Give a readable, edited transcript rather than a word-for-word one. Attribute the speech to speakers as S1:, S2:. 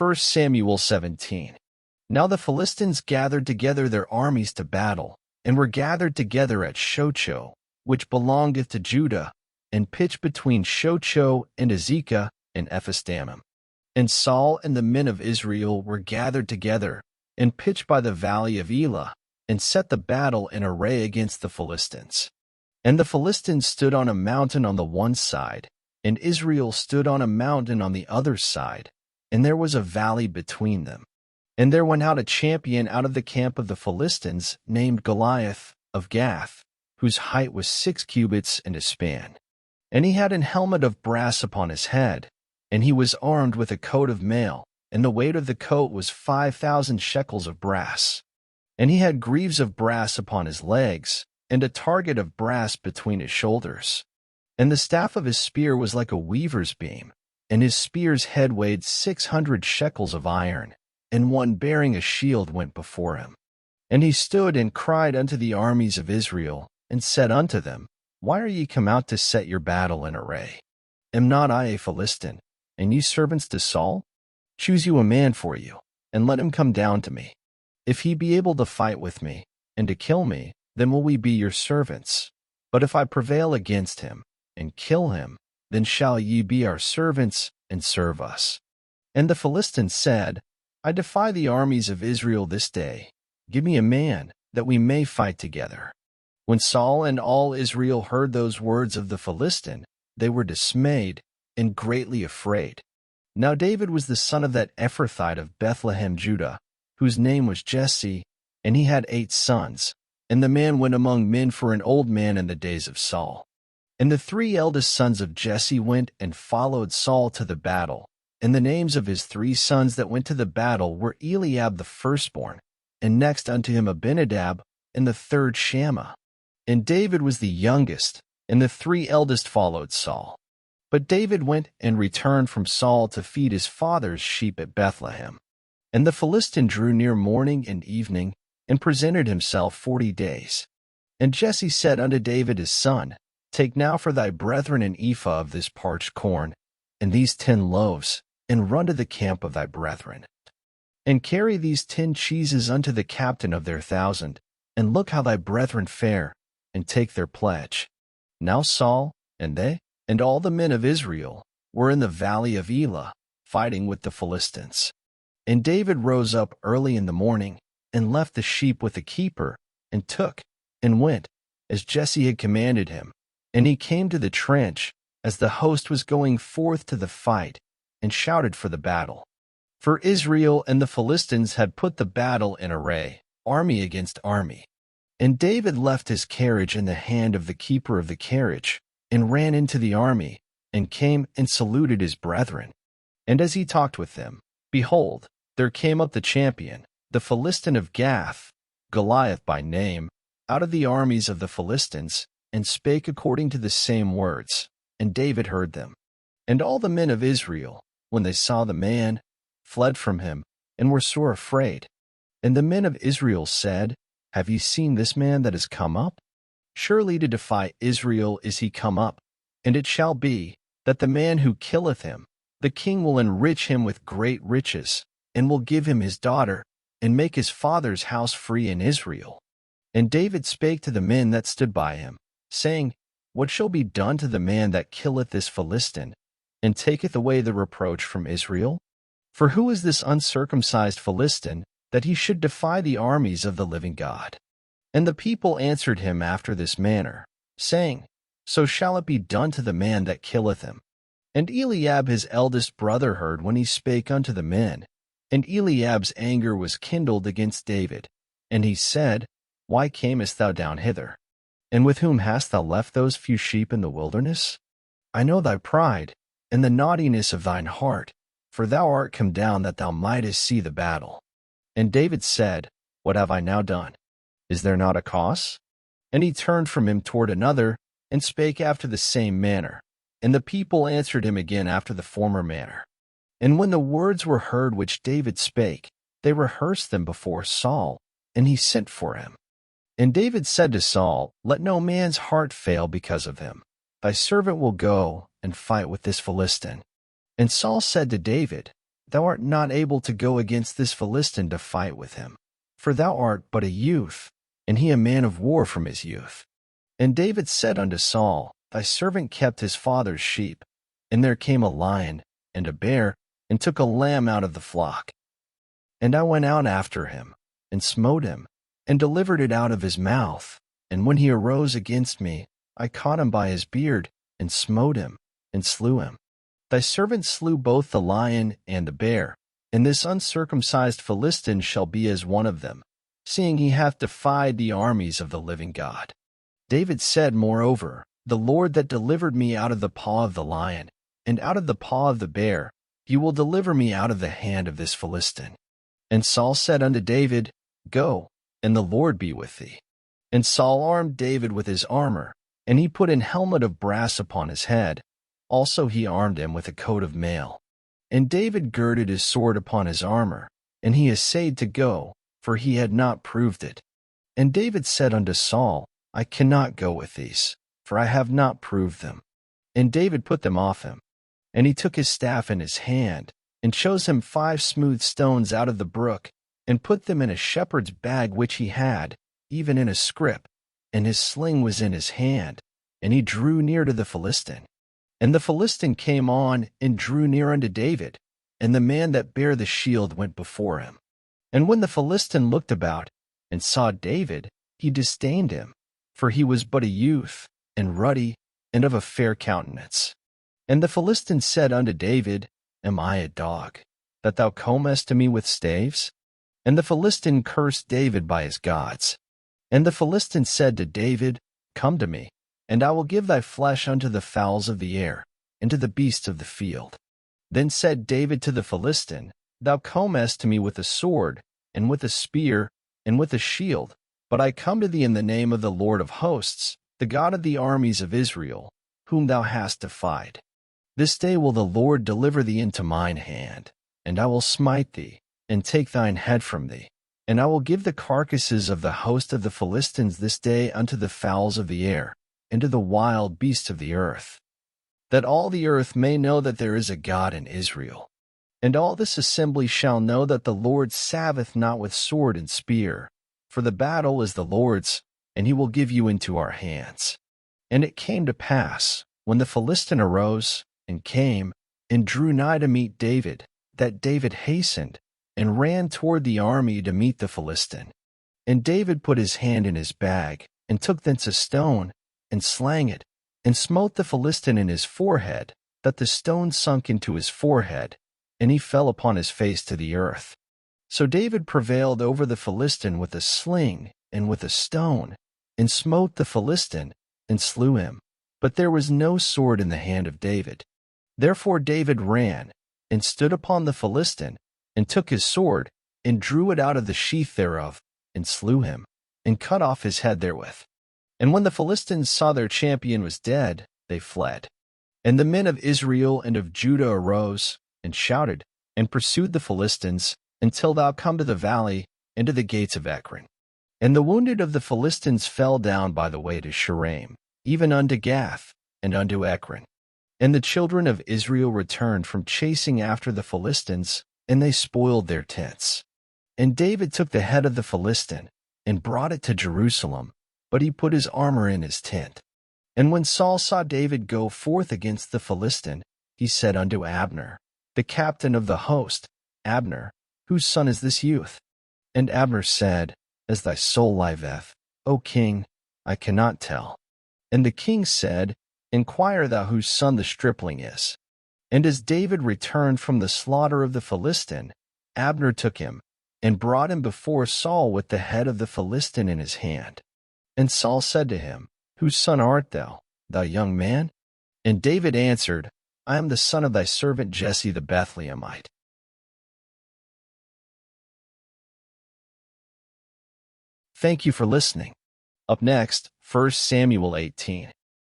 S1: 1 Samuel 17. Now the Philistines gathered together their armies to battle, and were gathered together at Shochoh, which belongeth to Judah, and pitched between Shochoh and Azekah and Ephes-dammim. And Saul and the men of Israel were gathered together, and pitched by the valley of Elah, and set the battle in array against the Philistines. And the Philistines stood on a mountain on the one side, and Israel stood on a mountain on the other side, and there was a valley between them. And there went out a champion out of the camp of the Philistines, named Goliath of Gath, whose height was 6 cubits and a span. And he had an helmet of brass upon his head, and he was armed with a coat of mail, and the weight of the coat was 5,000 shekels of brass. And he had greaves of brass upon his legs, and a target of brass between his shoulders. And the staff of his spear was like a weaver's beam, and his spear's head weighed 600 shekels of iron, and one bearing a shield went before him. And he stood and cried unto the armies of Israel, and said unto them, Why are ye come out to set your battle in array? Am not I a Philistine, and ye servants to Saul? Choose you a man for you, and let him come down to me. If he be able to fight with me, and to kill me, then will we be your servants. But if I prevail against him, and kill him, then shall ye be our servants, and serve us. And the Philistines said, I defy the armies of Israel this day. Give me a man, that we may fight together. When Saul and all Israel heard those words of the Philistine, they were dismayed, and greatly afraid. Now David was the son of that Ephrathite of Bethlehem, Judah, whose name was Jesse, and he had 8 sons. And the man went among men for an old man in the days of Saul. And the 3 eldest sons of Jesse went and followed Saul to the battle. And the names of his 3 sons that went to the battle were Eliab the firstborn, and next unto him Abinadab, and the third Shammah. And David was the youngest, and the 3 eldest followed Saul. But David went and returned from Saul to feed his father's sheep at Bethlehem. And the Philistine drew near morning and evening, and presented himself 40 days. And Jesse said unto David his son, Take now for thy brethren an ephah of this parched corn, and these 10 loaves, and run to the camp of thy brethren. And carry these 10 cheeses unto the captain of their 1,000, and look how thy brethren fare, and take their pledge. Now Saul, and they, and all the men of Israel, were in the valley of Elah, fighting with the Philistines. And David rose up early in the morning, and left the sheep with the keeper, and took, and went, as Jesse had commanded him. And he came to the trench, as the host was going forth to the fight, and shouted for the battle. For Israel and the Philistines had put the battle in array, army against army. And David left his carriage in the hand of the keeper of the carriage, and ran into the army, and came and saluted his brethren. And as he talked with them, behold, there came up the champion, the Philistine of Gath, Goliath by name, out of the armies of the Philistines, and spake according to the same words, and David heard them. And all the men of Israel, when they saw the man, fled from him, and were sore afraid. And the men of Israel said, Have ye seen this man that is come up? Surely to defy Israel is he come up. And it shall be, that the man who killeth him, the king will enrich him with great riches, and will give him his daughter, and make his father's house free in Israel. And David spake to the men that stood by him, saying, What shall be done to the man that killeth this Philistine, and taketh away the reproach from Israel? For who is this uncircumcised Philistine, that he should defy the armies of the living God? And the people answered him after this manner, saying, So shall it be done to the man that killeth him. And Eliab his eldest brother heard when he spake unto the men. And Eliab's anger was kindled against David. And he said, Why camest thou down hither? And with whom hast thou left those few sheep in the wilderness? I know thy pride, and the naughtiness of thine heart, for thou art come down that thou mightest see the battle. And David said, What have I now done? Is there not a cause? And he turned from him toward another, and spake after the same manner. And the people answered him again after the former manner. And when the words were heard which David spake, they rehearsed them before Saul, and he sent for him. And David said to Saul, Let no man's heart fail because of him. Thy servant will go and fight with this Philistine. And Saul said to David, thou art not able to go against this Philistine to fight with him, for thou art but a youth, and he a man of war from his youth. And David said unto Saul, Thy servant kept his father's sheep, and there came a lion and a bear, and took a lamb out of the flock. And I went out after him, and smote him, and delivered it out of his mouth. And when he arose against me, I caught him by his beard, and smote him, and slew him. Thy servant slew both the lion and the bear, and this uncircumcised Philistine shall be as one of them, seeing he hath defied the armies of the living God. David said, moreover, The Lord that delivered me out of the paw of the lion, and out of the paw of the bear, he will deliver me out of the hand of this Philistine. And Saul said unto David, Go, and the Lord be with thee. And Saul armed David with his armor, and he put an helmet of brass upon his head. Also he armed him with a coat of mail. And David girded his sword upon his armor, and he essayed to go, for he had not proved it. And David said unto Saul, I cannot go with these, for I have not proved them. And David put them off him. And he took his staff in his hand, and chose him 5 smooth stones out of the brook, and put them in a shepherd's bag which he had, even in a scrip, and his sling was in his hand, and he drew near to the Philistine. And the Philistine came on, and drew near unto David, and the man that bare the shield went before him. And when the Philistine looked about, and saw David, he disdained him, for he was but a youth, and ruddy, and of a fair countenance. And the Philistine said unto David, Am I a dog, that thou comest to me with staves? And the Philistine cursed David by his gods. And the Philistine said to David, Come to me, and I will give thy flesh unto the fowls of the air, and to the beasts of the field. Then said David to the Philistine, Thou comest to me with a sword, and with a spear, and with a shield, but I come to thee in the name of the Lord of hosts, the God of the armies of Israel, whom thou hast defied. This day will the Lord deliver thee into mine hand, and I will smite thee, and take thine head from thee. And I will give the carcasses of the host of the Philistines this day unto the fowls of the air, and to the wild beasts of the earth, that all the earth may know that there is a God in Israel. And all this assembly shall know that the Lord saveth not with sword and spear, for the battle is the Lord's, and he will give you into our hands. And it came to pass, when the Philistine arose, and came, and drew nigh to meet David, that David hastened, and ran toward the army to meet the Philistine. And David put his hand in his bag, and took thence a stone, and slang it, and smote the Philistine in his forehead, that the stone sunk into his forehead, and he fell upon his face to the earth. So David prevailed over the Philistine with a sling, and with a stone, and smote the Philistine, and slew him. But there was no sword in the hand of David. Therefore David ran, and stood upon the Philistine, and took his sword, and drew it out of the sheath thereof, and slew him, and cut off his head therewith. And when the Philistines saw their champion was dead, they fled. And the men of Israel and of Judah arose, and shouted, and pursued the Philistines, until thou come to the valley, and to the gates of Ekron. And the wounded of the Philistines fell down by the way to Sharaim, even unto Gath, and unto Ekron. And the children of Israel returned from chasing after the Philistines, and they spoiled their tents. And David took the head of the Philistine, and brought it to Jerusalem, but he put his armor in his tent. And when Saul saw David go forth against the Philistine, he said unto Abner, the captain of the host, Abner, whose son is this youth? And Abner said, As thy soul liveth, O king, I cannot tell. And the king said, Inquire thou whose son the stripling is. And as David returned from the slaughter of the Philistine, Abner took him, and brought him before Saul with the head of the Philistine in his hand. And Saul said to him, Whose son art thou, thou young man? And David answered, I am the son of thy servant Jesse the Bethlehemite. Thank you for listening. Up next, 1 Samuel 18.